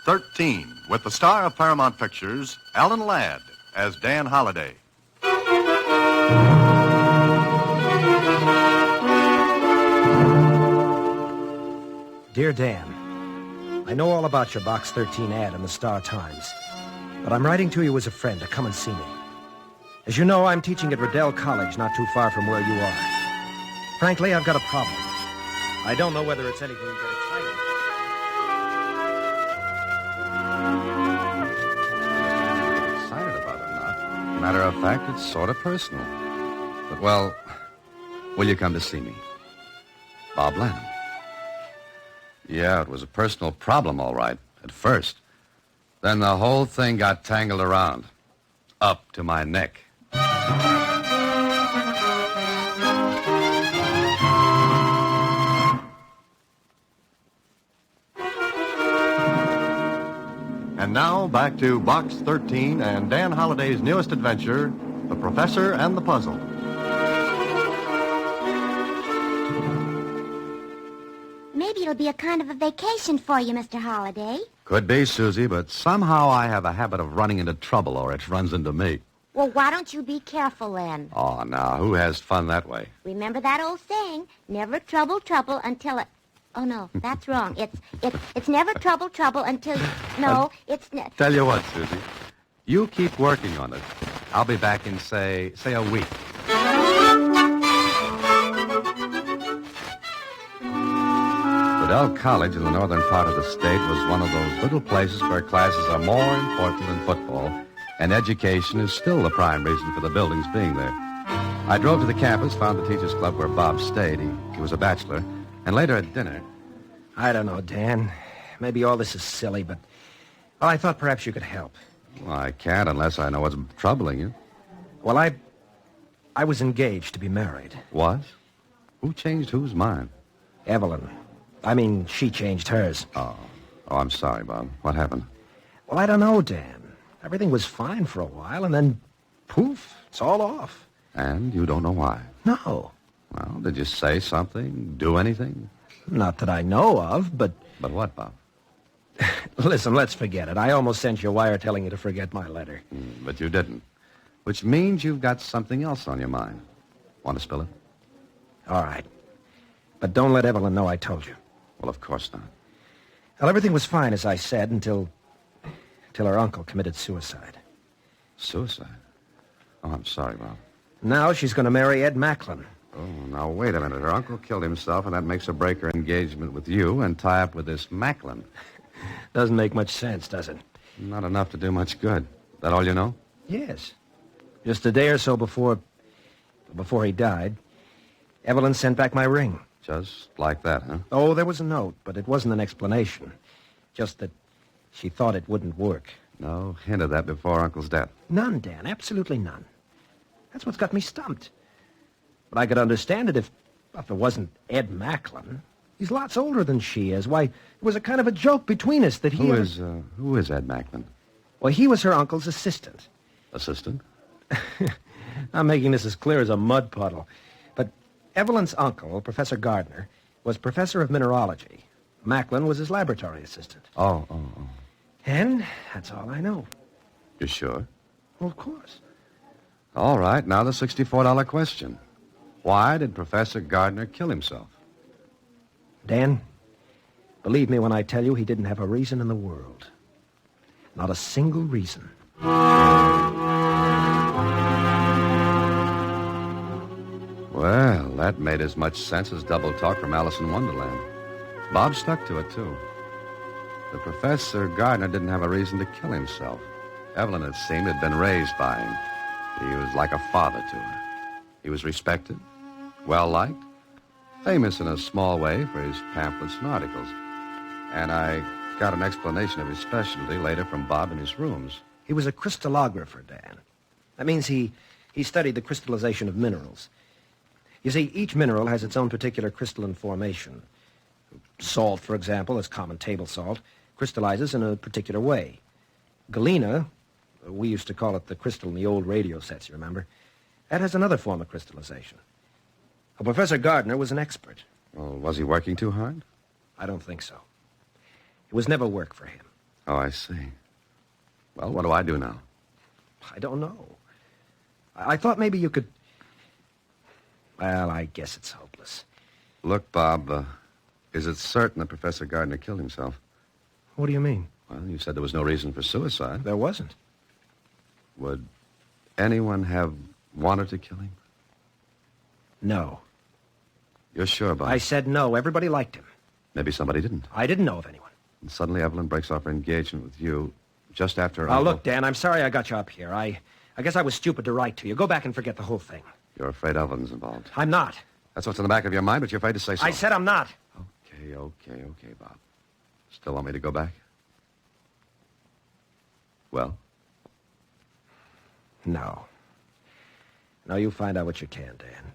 13, with the star of Paramount Pictures, Alan Ladd, as Dan Holliday. Dear Dan, I know all about your Box 13 ad in the Star Times, but I'm writing to you as a friend to come and see me. As you know, I'm teaching at Riddell College, not too far from where you are. Frankly, I've got a problem. I don't know whether it's anything to get excited Get excited about or not. Matter of fact, it's sort of personal. But, well, will you come to see me? Bob Lanham. Yeah, it was a personal problem, all right, at first. Then the whole thing got tangled around. Up to my neck. And now, back to Box 13 and Dan Holliday's newest adventure, The Professor and the Puzzle. Maybe it'll be a kind of a vacation for you, Mr. Holliday. Could be, Susie, but somehow I have a habit of running into trouble, or it runs into me. Well, why don't you be careful, then? Oh, now, who has fun that way? Remember that old saying, never trouble until it... Oh, no, that's wrong. It's never trouble until... No, it's... Tell you what, Susie. You keep working on it. I'll be back in, say a week. Riddell College in the northern part of the state was one of those little places where classes are more important than football, and education is still the prime reason for the buildings being there. I drove to the campus, found the teachers' club where Bob stayed. He was a bachelor. And later at dinner... I don't know, Dan. Maybe all this is silly, but... Well, I thought perhaps you could help. Well, I can't unless I know what's troubling you. Well, I was engaged to be married. Was? Who changed whose mind? Evelyn. I mean, she changed hers. Oh, I'm sorry, Bob. What happened? Well, I don't know, Dan. Everything was fine for a while, and then, poof, it's all off. And you don't know why? No. Well, did you say something? Do anything? Not that I know of, but... But what, Bob? Listen, let's forget it. I almost sent you a wire telling you to forget my letter. But you didn't. Which means you've got something else on your mind. Want to spill it? All right. But don't let Evelyn know I told you. Well, of course not. Well, everything was fine, as I said, until her uncle committed suicide. Suicide? Oh, I'm sorry, Bob. Now she's going to marry Ed Macklin. Oh, now, wait a minute. Her uncle killed himself, and that makes her break her engagement with you and tie up with this Macklin. Doesn't make much sense, does it? Not enough to do much good. That all you know? Yes. Just a day or so before he died, Evelyn sent back my ring. Just like that, huh? Oh, there was a note, but it wasn't an explanation. Just that she thought it wouldn't work. No hint of that before Uncle's death? None, Dan. Absolutely none. That's what's got me stumped. But I could understand it if there wasn't Ed Macklin. He's lots older than she is. Why, it was a kind of a joke between us that he... Who is Ed Macklin? Well, he was her uncle's assistant. Assistant? I'm making this as clear as a mud puddle. But Evelyn's uncle, Professor Gardner, was professor of mineralogy. Macklin was his laboratory assistant. Oh. And that's all I know. You sure? Well, of course. All right, now the $64 question. Why did Professor Gardner kill himself? Dan, believe me when I tell you he didn't have a reason in the world. Not a single reason. Well, that made as much sense as double talk from Alice in Wonderland. Bob stuck to it, too. The Professor Gardner didn't have a reason to kill himself. Evelyn, it seemed, had been raised by him. He was like a father to her. He was respected, well-liked, famous in a small way for his pamphlets and articles. And I got an explanation of his specialty later from Bob in his rooms. He was a crystallographer, Dan. That means he studied the crystallization of minerals. You see, each mineral has its own particular crystalline formation. Salt, for example, as common table salt, crystallizes in a particular way. Galena, we used to call it the crystal in the old radio sets, you remember? That has another form of crystallization. Well, Professor Gardner was an expert. Well, was he working too hard? I don't think so. It was never work for him. Oh, I see. Well, what do I do now? I don't know. I thought maybe you could... Well, I guess it's hopeless. Look, Bob, is it certain that Professor Gardner killed himself? What do you mean? Well, you said there was no reason for suicide. There wasn't. Would anyone have wanted to kill him? No. You're sure, Bob? I said no. Everybody liked him. Maybe somebody didn't. I didn't know of anyone. And suddenly Evelyn breaks off her engagement with you just after her Now, uncle... look, Dan, I'm sorry I got you up here. I guess I was stupid to write to you. Go back and forget the whole thing. You're afraid Evelyn's involved. I'm not. That's what's in the back of your mind, but you're afraid to say so. I said I'm not. Okay, Bob. Still want me to go back? Well? No. No, you find out what you can, Dan.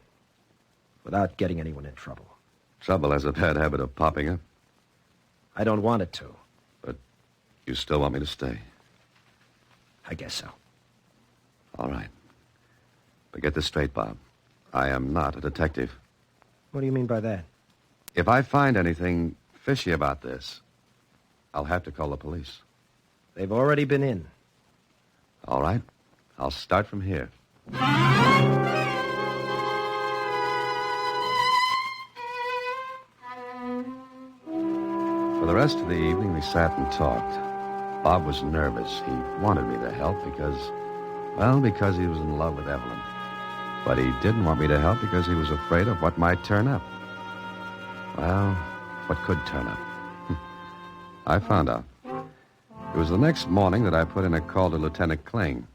Without getting anyone in trouble. Trouble has a bad habit of popping up. I don't want it to. But you still want me to stay? I guess so. All right. But get this straight, Bob. I am not a detective. What do you mean by that? If I find anything fishy about this, I'll have to call the police. They've already been in. All right. I'll start from here. For the rest of the evening, we sat and talked. Bob was nervous. He wanted me to help because he was in love with Evelyn. But he didn't want me to help because he was afraid of what might turn up. Well, what could turn up? I found out. It was the next morning that I put in a call to Lieutenant Kling.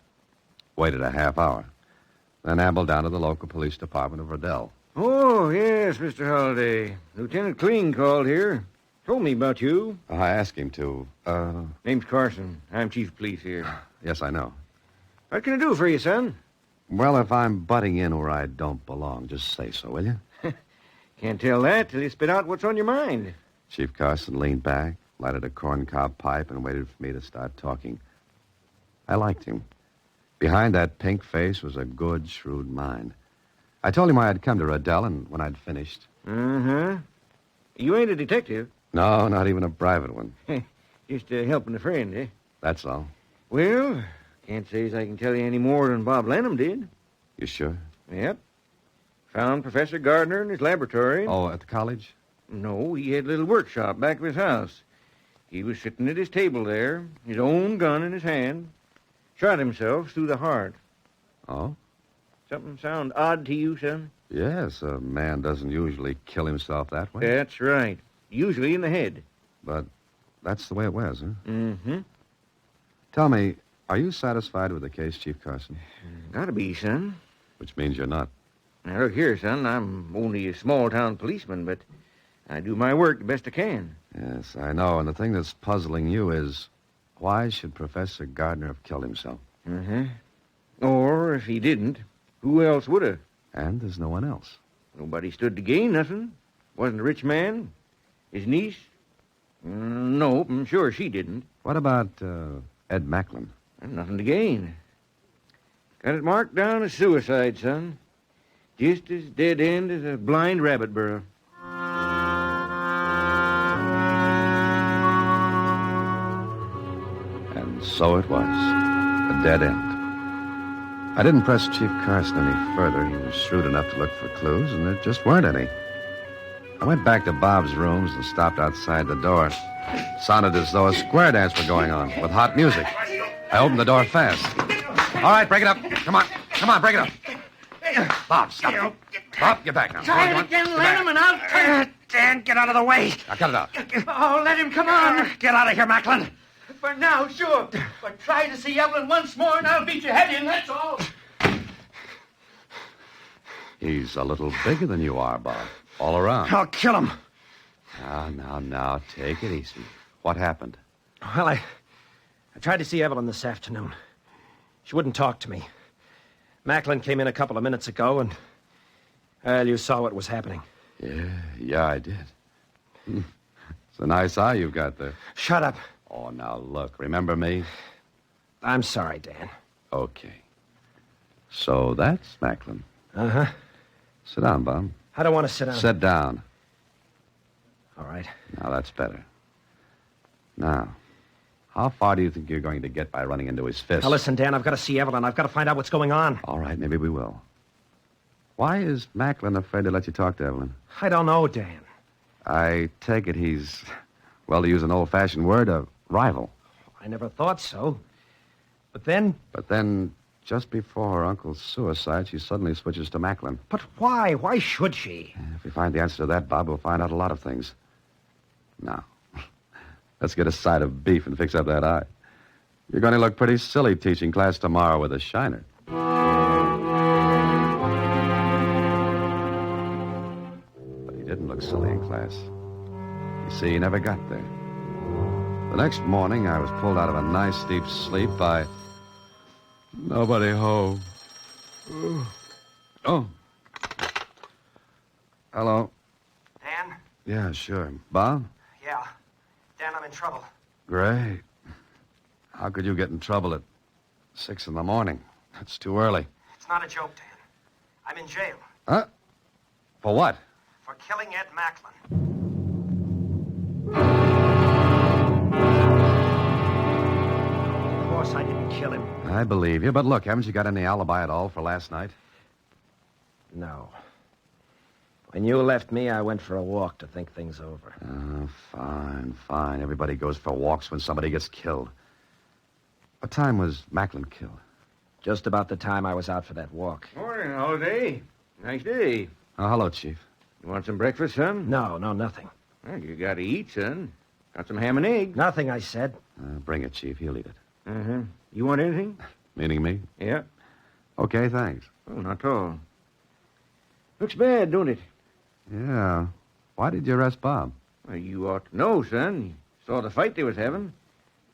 Waited a half hour. Then ambled down to the local police department of Riddell. Oh, yes, Mr. Holliday. Lieutenant Kling called here. Told me about you. I asked him to, Name's Carson. I'm chief of police here. Yes, I know. What can I do for you, son? Well, if I'm butting in where I don't belong, just say so, will you? Can't tell that till you spit out what's on your mind. Chief Carson leaned back, lighted a corncob pipe, and waited for me to start talking. I liked him. Behind that pink face was a good, shrewd mind. I told him I had come to Riddell, and when I'd finished... Uh-huh. You ain't a detective. No, not even a private one. Just helping a friend, eh? That's all. Well, can't say as I can tell you any more than Bob Lanham did. You sure? Yep. Found Professor Gardner in his laboratory. Oh, at the college? No, he had a little workshop back of his house. He was sitting at his table there, his own gun in his hand. Shot himself through the heart. Oh? Something sound odd to you, son? Yes, a man doesn't usually kill himself that way. That's right. Usually in the head. But that's the way it was, huh? Mm-hmm. Tell me, are you satisfied with the case, Chief Carson? Gotta be, son. Which means you're not. Now, look here, son. I'm only a small-town policeman, but I do my work the best I can. Yes, I know. And the thing that's puzzling you is, why should Professor Gardner have killed himself? Mm-hmm. Or, if he didn't, who else would have? And there's no one else. Nobody stood to gain nothing. Wasn't a rich man. His niece? Nope, I'm sure she didn't. What about Ed Macklin? Nothing to gain. Got it marked down as suicide, son. Just as dead end as a blind rabbit burrow. And so it was. A dead end. I didn't press Chief Carson any further. He was shrewd enough to look for clues, and there just weren't any. I went back to Bob's rooms and stopped outside the door. Sounded as though a square dance were going on, with hot music. I opened the door fast. All right, break it up. Come on, break it up. Bob, stop. Bob, get back now. Try it again, Lanham, and I'll turn it. Dan, get out of the way. Now, cut it out. Oh, let him come on. Get out of here, Macklin. For now, sure. But try to see Evelyn once more, and I'll beat your head in, that's all. He's a little bigger than you are, Bob. All around. I'll kill him. Now, take it easy. What happened? Well, I tried to see Evelyn this afternoon. She wouldn't talk to me. Macklin came in a couple of minutes ago, and... Well, you saw what was happening. Yeah, I did. It's a nice eye you've got there. Shut up. Oh, now, look, remember me? I'm sorry, Dan. Okay. So that's Macklin. Uh-huh. Sit down, Bob. I don't want to sit down. Sit down. All right. Now, that's better. Now, How far do you think you're going to get by running into his fist? Now, listen, Dan, I've got to see Evelyn. I've got to find out what's going on. All right, maybe we will. Why is Macklin afraid to let you talk to Evelyn? I don't know, Dan. I take it he's, well, to use an old-fashioned word, a rival. I never thought so. But then, just before her uncle's suicide, she suddenly switches to Macklin. But why? Why should she? If we find the answer to that, Bob, we'll find out a lot of things. Now, let's get a side of beef and fix up that eye. You're going to look pretty silly teaching class tomorrow with a shiner. But he didn't look silly in class. You see, he never got there. The next morning, I was pulled out of a nice deep sleep by nobody home. Oh. Hello. Dan? Yeah, sure. Bob? Yeah. Dan, I'm in trouble. Great. How could you get in trouble at 6 in the morning? That's too early. It's not a joke, Dan. I'm in jail. Huh? For what? For killing Ed Macklin. Of course I didn't kill him. I believe you, but look, haven't you got any alibi at all for last night? No. When you left me, I went for a walk to think things over. Oh, fine. Everybody goes for walks when somebody gets killed. What time was Macklin killed? Just about the time I was out for that walk. Morning, Holiday. Nice day. Oh, hello, Chief. You want some breakfast, son? No, nothing. Well, you got to eat, son. Got some ham and eggs. Nothing, I said. Bring it, Chief. He'll eat it. Uh-huh. You want anything? Meaning me? Yeah. Okay, thanks. Oh, not at all. Looks bad, don't it? Yeah. Why did you arrest Bob? Well, you ought to know, son. You saw the fight they was having.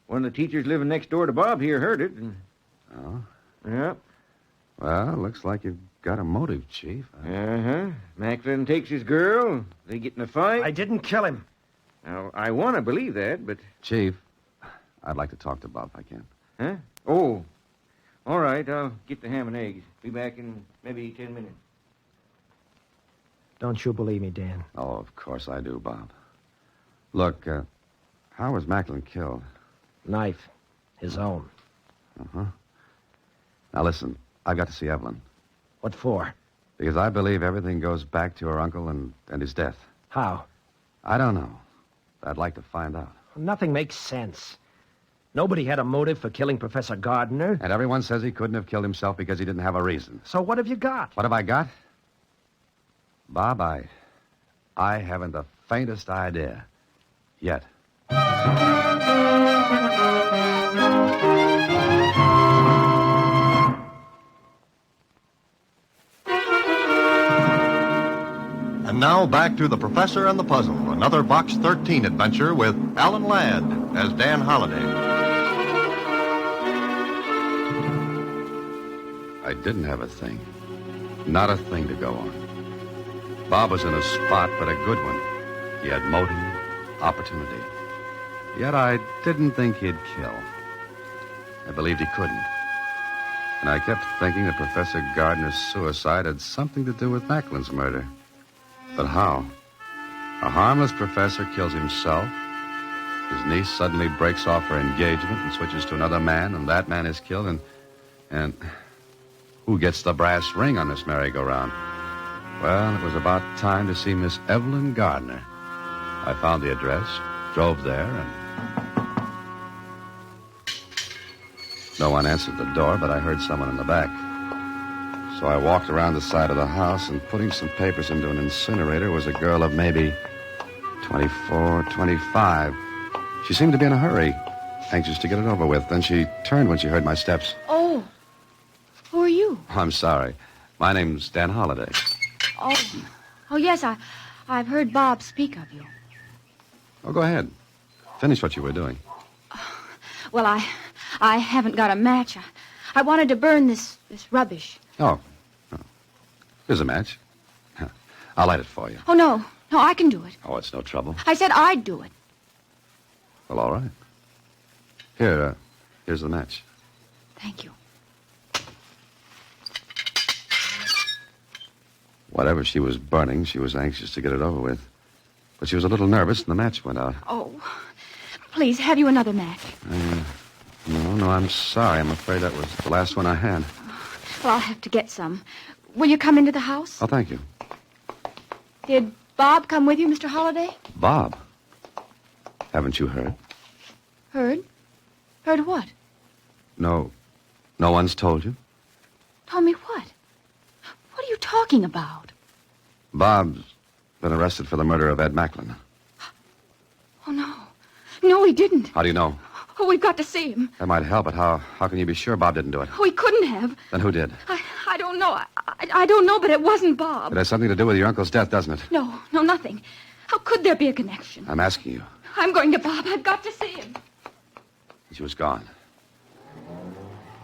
One of the teachers living next door to Bob here heard it. And... Oh? Yeah. Well, looks like you've got a motive, Chief. Uh-huh. Macklin takes his girl. They get in a fight. I didn't kill him. Now, I want to believe that, but... Chief, I'd like to talk to Bob if I can. Huh? Oh. All right, I'll get the ham and eggs. Be back in maybe 10 minutes. Don't you believe me, Dan? Oh, of course I do, Bob. Look, how was Macklin killed? Knife. His own. Uh-huh. Now, listen, I've got to see Evelyn. What for? Because I believe everything goes back to her uncle and his death. How? I don't know. I'd like to find out. Nothing makes sense. Nobody had a motive for killing Professor Gardner. And everyone says he couldn't have killed himself because he didn't have a reason. So what have you got? What have I got? Bob, I haven't the faintest idea. Yet. And now back to The Professor and the Puzzle, another Box 13 adventure with Alan Ladd as Dan Holliday. I didn't have a thing. Not a thing to go on. Bob was in a spot, but a good one. He had motive, opportunity. Yet I didn't think he'd kill. I believed he couldn't. And I kept thinking that Professor Gardner's suicide had something to do with Macklin's murder. But how? A harmless professor kills himself. His niece suddenly breaks off her engagement and switches to another man, and that man is killed, and who gets the brass ring on this merry-go-round? Well, it was about time to see Miss Evelyn Gardner. I found the address, drove there, and... No one answered the door, but I heard someone in the back. So I walked around the side of the house, and putting some papers into an incinerator was a girl of maybe 24, 25. She seemed to be in a hurry, anxious to get it over with. Then she turned when she heard my steps. Oh, who are you? I'm sorry. My name's Dan Holliday. Oh, yes, I've heard Bob speak of you. Oh, go ahead. Finish what you were doing. Well, I haven't got a match. I wanted to burn this rubbish. Oh. Here's a match. I'll light it for you. Oh, no, I can do it. Oh, it's no trouble. I said I'd do it. Well, all right. Here's the match. Thank you. Whatever she was burning, she was anxious to get it over with. But she was a little nervous, and the match went out. Oh, Please, have you another match? No, I'm sorry. I'm afraid that was the last one I had. Well, I'll have to get some. Will you come into the house? Oh, thank you. Did Bob come with you, Mr. Holliday? Bob? Haven't you heard? Heard? Heard what? No one's told you? Told me what? What are you talking about? Bob's been arrested for the murder of Ed Macklin. Oh, no. No, he didn't. How do you know? Oh, we've got to see him. That might help, but how can you be sure Bob didn't do it? Oh, he couldn't have. Then who did? I don't know. I don't know, but it wasn't Bob. It has something to do with your uncle's death, doesn't it? No, nothing. How could there be a connection? I'm asking you. I'm going to Bob. I've got to see him. She was gone.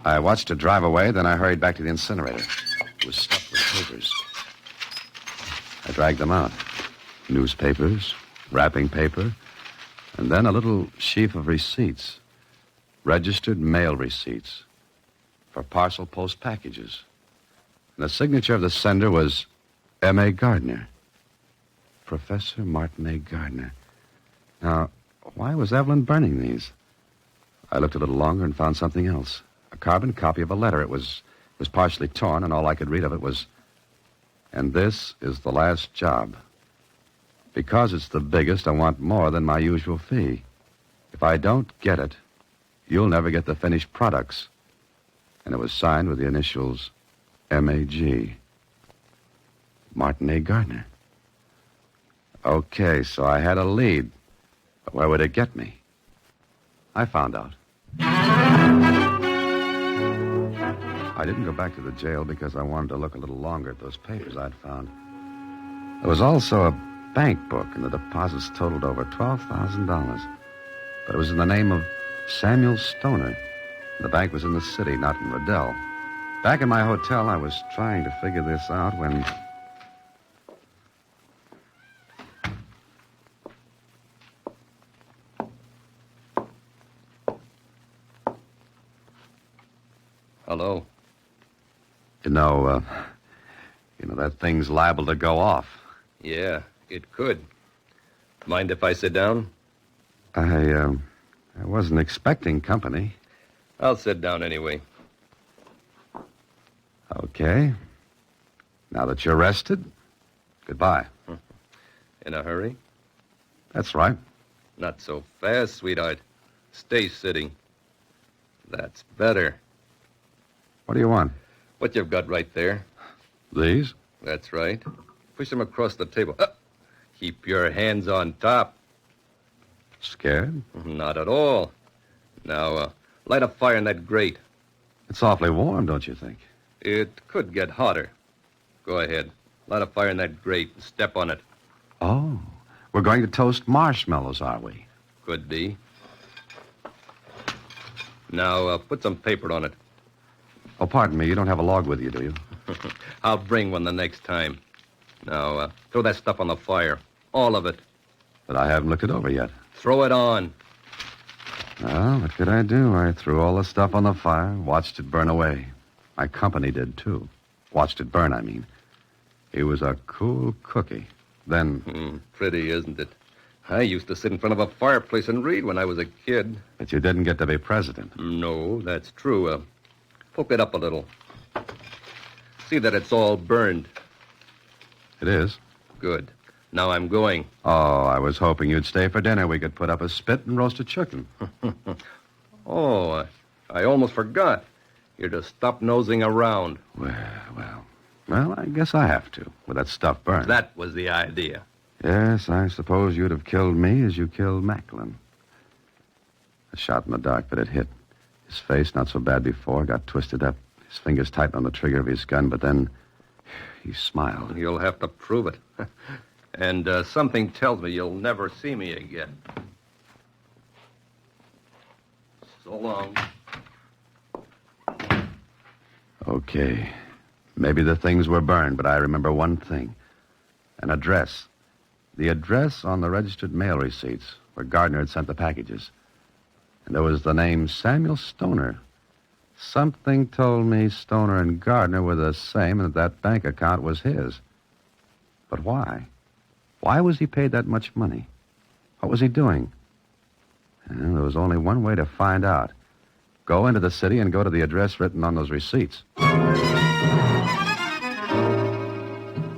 I watched her drive away, then I hurried back to the incinerator. It was stuffed with papers. I dragged them out. Newspapers, wrapping paper, and then a little sheaf of receipts. Registered mail receipts for parcel post packages. And the signature of the sender was M.A. Gardner. Professor Martin A. Gardner. Now, why was Evelyn burning these? I looked a little longer and found something else. A carbon copy of a letter. It was partially torn, and all I could read of it was, "And this is the last job. Because it's the biggest, I want more than my usual fee. If I don't get it, you'll never get the finished products." And it was signed with the initials M.A.G. Martin A. Gardner. Okay, so I had a lead. But where would it get me? I found out. I didn't go back to the jail because I wanted to look a little longer at those papers I'd found. There was also a bank book, and the deposits totaled over $12,000. But it was in the name of Samuel Stoner. The bank was in the city, not in Riddell. Back in my hotel, I was trying to figure this out when... Hello. You know, that thing's liable to go off. Yeah, it could. Mind if I sit down? I wasn't expecting company. I'll sit down anyway. Okay. Now that you're rested, goodbye. In a hurry? That's right. Not so fast, sweetheart. Stay sitting. That's better. What do you want? What you've got right there. These? That's right. Push them across the table. Keep your hands on top. Scared? Not at all. Now, light a fire in that grate. It's awfully warm, don't you think? It could get hotter. Go ahead. Light a fire in that grate and step on it. Oh, we're going to toast marshmallows, are we? Could be. Now, put some paper on it. Oh, pardon me, you don't have a log with you, do you? I'll bring one the next time. Now, throw that stuff on the fire. All of it. But I haven't looked it over yet. Throw it on. Well, what could I do? I threw all the stuff on the fire, watched it burn away. My company did, too. Watched it burn, I mean. He was a cool cookie. Then... Pretty, isn't it? I used to sit in front of a fireplace and read when I was a kid. But you didn't get to be president. No, that's true. Poke it up a little. See that it's all burned. It is? Good. Now I'm going. Oh, I was hoping you'd stay for dinner. We could put up a spit and roast a chicken. Oh, I almost forgot. You're to stop nosing around. Well, I guess I have to, with that stuff burned. That was the idea. Yes, I suppose you'd have killed me as you killed Macklin. A shot in the dark, but it hit. His face, not so bad before, got twisted up. His fingers tightened on the trigger of his gun, but then he smiled. You'll have to prove it. And something tells me you'll never see me again. So long. Okay. Maybe the things were burned, but I remember one thing. An address. The address on the registered mail receipts where Gardner had sent the packages. And there was the name Samuel Stoner. Something told me Stoner and Gardner were the same and that bank account was his. But why? Why was he paid that much money? What was he doing? Well, there was only one way to find out. Go into the city and go to the address written on those receipts.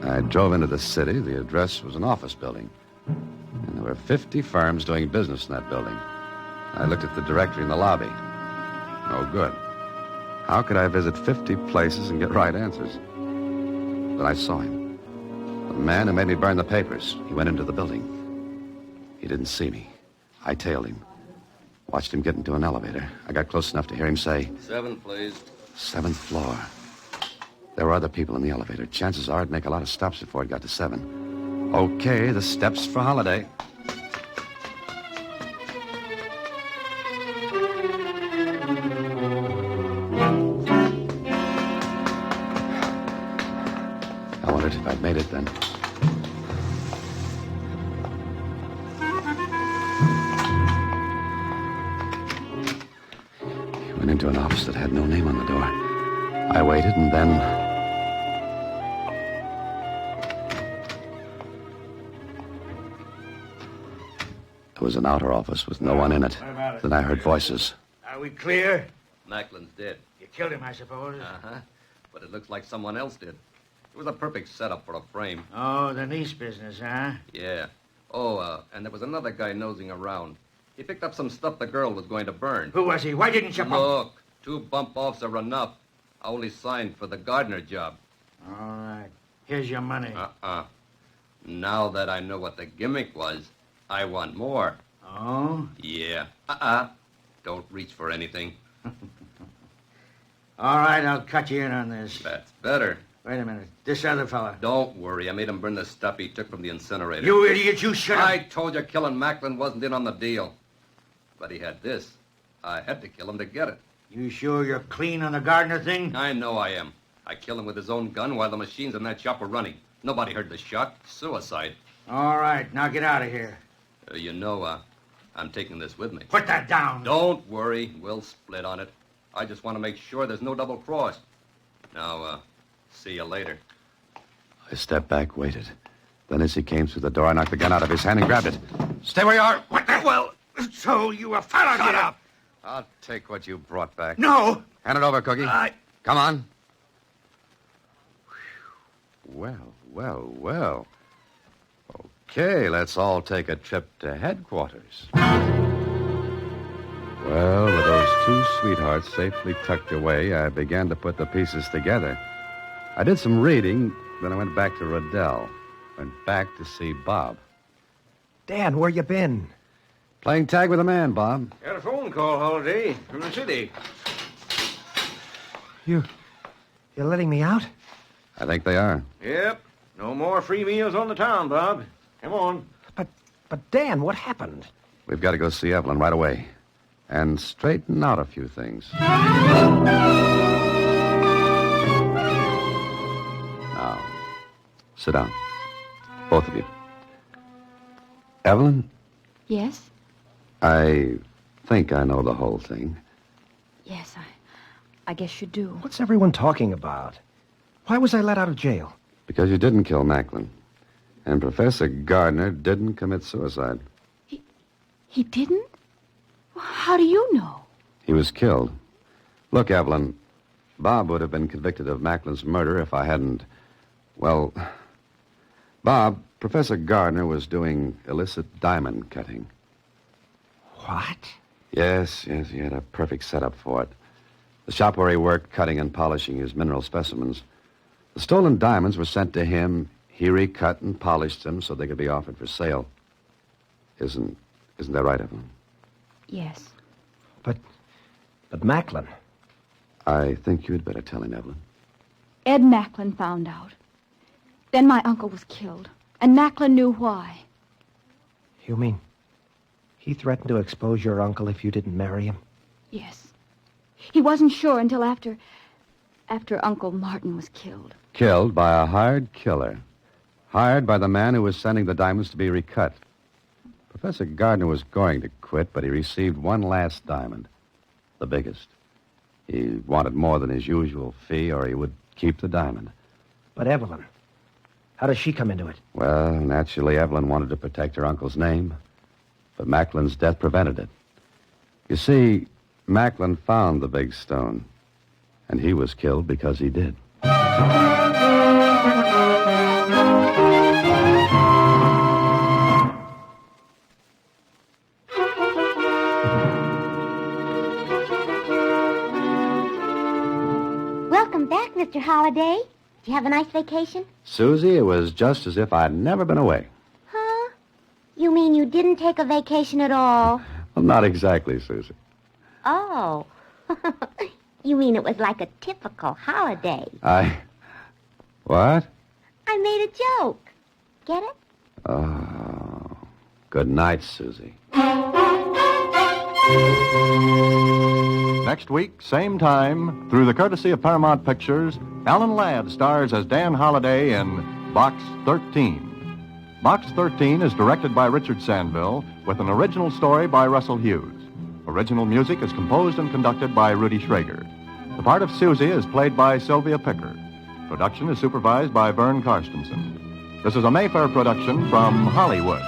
I drove into the city. The address was an office building. And there were 50 firms doing business in that building. I looked at the directory in the lobby. No good. How could I visit 50 places and get right answers? Then I saw him. The man who made me burn the papers. He went into the building. He didn't see me. I tailed him. Watched him get into an elevator. I got close enough to hear him say, 7, please. 7th floor. There were other people in the elevator. Chances are I'd make a lot of stops before it got to 7. Okay, the steps for holiday. I wondered if I'd made it then. He went into an office that had no name on the door. I waited, and then... There was an outer office with no one in it. What about it? Then I heard voices. Are we clear? Macklin's dead. You killed him, I suppose. Uh-huh. But it looks like someone else did. It was a perfect setup for a frame. Oh, the niece business, huh? Yeah. Oh, and there was another guy nosing around. He picked up some stuff the girl was going to burn. Who was he? Why didn't you... Look, 2 bump-offs are enough. I only signed for the gardener job. All right. Here's your money. Now that I know what the gimmick was, I want more. Oh? Yeah. Don't reach for anything. All right, I'll cut you in on this. That's better. Wait a minute. This other fella. Don't worry. I made him burn the stuff he took from the incinerator. You idiot, you should have... I told you killing Macklin wasn't in on the deal. But he had this. I had to kill him to get it. You sure you're clean on the gardener thing? I know I am. I killed him with his own gun while the machines in that shop were running. Nobody heard the shot. Suicide. All right, now get out of here. I'm taking this with me. Put that down. Don't worry. We'll split on it. I just want to make sure there's no double cross. Now, see you later. I stepped back, waited. Then as he came through the door, I knocked the gun out of his hand and grabbed it. Stay where you are. What the... Well, so you a fella... Shut up. I'll take what you brought back. No. Hand it over, Cookie. Come on. Well. Okay, let's all take a trip to headquarters. Well, with those 2 sweethearts safely tucked away, I began to put the pieces together. I did some reading, then I went back to Riddell. Went back to see Bob. Dan, where you been? Playing tag with a man, Bob. Got a phone call, Holiday, from the city. You're letting me out? I think they are. Yep. No more free meals on the town, Bob. Come on. But Dan, what happened? We've got to go see Evelyn right away. And straighten out a few things. Now, sit down. Both of you. Evelyn, Yes? I think I know the whole thing. Yes, I guess you do. What's everyone talking about? Why was I let out of jail? Because you didn't kill Macklin. And Professor Gardner didn't commit suicide. He didn't? How do you know? He was killed. Look, Evelyn, Bob would have been convicted of Macklin's murder if I hadn't... Well, Bob, Professor Gardner was doing illicit diamond cutting. What? Yes, he had a perfect setup for it. The shop where he worked cutting and polishing his mineral specimens. The stolen diamonds were sent to him. He recut and polished them so they could be offered for sale. Isn't that right, Evelyn? Yes. But Macklin... I think you'd better tell him, Evelyn. Ed Macklin found out. Then my uncle was killed, and Macklin knew why. You mean he threatened to expose your uncle if you didn't marry him? Yes. He wasn't sure until after Uncle Martin was killed. Killed by a hired killer. Hired by the man who was sending the diamonds to be recut. Professor Gardner was going to quit, but he received one last diamond. The biggest. He wanted more than his usual fee, or he would keep the diamond. But Evelyn, how does she come into it? Well, naturally, Evelyn wanted to protect her uncle's name, but Macklin's death prevented it. You see, Macklin found the big stone, and he was killed because he did. Welcome back, Mr. Holliday. Did you have a nice vacation? Susie, it was just as if I'd never been away. Huh? You mean you didn't take a vacation at all? Well, not exactly, Susie. Oh. You mean it was like a typical holiday? What? I made a joke. Get it? Oh. Good night, Susie. Next week, same time, through the courtesy of Paramount Pictures, Alan Ladd stars as Dan Holliday in Box 13. Box 13 is directed by Richard Sandville with an original story by Russell Hughes. Original music is composed and conducted by Rudy Schrager. The part of Susie is played by Sylvia Picker. Production is supervised by Vern Karstensen. This is a Mayfair production from Hollywood.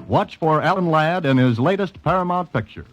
Watch for Alan Ladd in his latest Paramount picture.